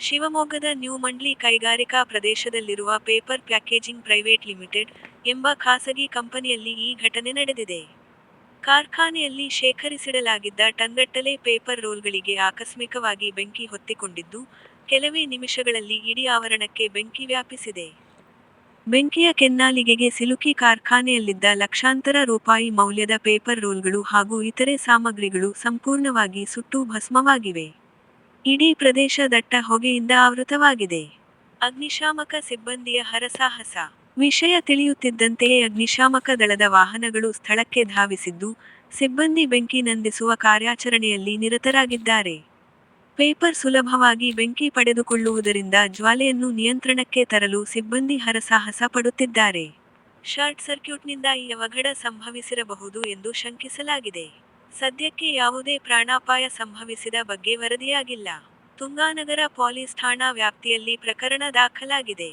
ಶಿವಮೊಗ್ಗದ ನ್ಯೂ ಮಂಡ್ಲಿ ಕೈಗಾರಿಕಾ ಪ್ರದೇಶದಲ್ಲಿರುವ ಪೇಪರ್ ಪ್ಯಾಕೇಜಿಂಗ್ ಪ್ರೈವೇಟ್ ಲಿಮಿಟೆಡ್ ಎಂಬ ಖಾಸಗಿ ಕಂಪನಿಯಲ್ಲಿ ಈ ಘಟನೆ ನಡೆದಿದೆ. ಕಾರ್ಖಾನೆಯಲ್ಲಿ ಶೇಖರಿಸಿಡಲಾಗಿದ್ದ ಟನ್ಗಟ್ಟಲೆ ಪೇಪರ್ ರೋಲ್ಗಳಿಗೆ ಆಕಸ್ಮಿಕವಾಗಿ ಬೆಂಕಿ ಹೊತ್ತಿಕೊಂಡಿದ್ದು, ಕೆಲವೇ ನಿಮಿಷಗಳಲ್ಲಿ ಇಡೀ ಆವರಣಕ್ಕೆ ಬೆಂಕಿ ವ್ಯಾಪಿಸಿದೆ. ಬೆಂಕಿಯ ಕೆನ್ನಾಲಿಗೆಗೆ ಸಿಲುಕಿ ಕಾರ್ಖಾನೆಯಲ್ಲಿದ್ದ ಲಕ್ಷಾಂತರ ರೂಪಾಯಿ ಮೌಲ್ಯದ ಪೇಪರ್ ರೋಲ್ಗಳು ಹಾಗೂ ಇತರೆ ಸಾಮಗ್ರಿಗಳು ಸಂಪೂರ್ಣವಾಗಿ ಸುಟ್ಟು ಭಸ್ಮವಾಗಿವೆ. ಇಡೀ ಪ್ರದೇಶ ದಟ್ಟ ಹೊಗೆಯಿಂದ ಆವೃತವಾಗಿದೆ. ಅಗ್ನಿಶಾಮಕ ಸಿಬ್ಬಂದಿಯ ಹರಸಾಹಸ. ವಿಷಯ ತಿಳಿಯುತ್ತಿದ್ದಂತೆಯೇ ಅಗ್ನಿಶಾಮಕ ದಳದ ವಾಹನಗಳು ಸ್ಥಳಕ್ಕೆ ಧಾವಿಸಿದ್ದು, ಸಿಬ್ಬಂದಿ ಬೆಂಕಿ ನಂದಿಸುವ ಕಾರ್ಯಾಚರಣೆಯಲ್ಲಿ ನಿರತರಾಗಿದ್ದಾರೆ. ಪೇಪರ್ ಸುಲಭವಾಗಿ ಬೆಂಕಿ ಪಡೆದುಕೊಳ್ಳುವುದರಿಂದ ಜ್ವಾಲೆಯನ್ನು ನಿಯಂತ್ರಣಕ್ಕೆ ತರಲು ಸಿಬ್ಬಂದಿ ಹರಸಾಹಸ ಪಡುತ್ತಿದ್ದಾರೆ. ಶಾರ್ಟ್ ಸರ್ಕ್ಯೂಟ್ನಿಂದ ಈ ಅವಘಡ ಸಂಭವಿಸಿರಬಹುದು ಎಂದು ಶಂಕಿಸಲಾಗಿದೆ. ಸದ್ಯಕ್ಕೆ ಯಾವುದೇ ಪ್ರಾಣಾಪಾಯ ಸಂಭವಿಸಿದ ಬಗ್ಗೆ ವರದಿಯಾಗಿಲ್ಲ. ತುಂಗಾನಗರ ಪೊಲೀಸ್ ಠಾಣಾ ವ್ಯಾಪ್ತಿಯಲ್ಲಿ ಪ್ರಕರಣ ದಾಖಲಾಗಿದೆ.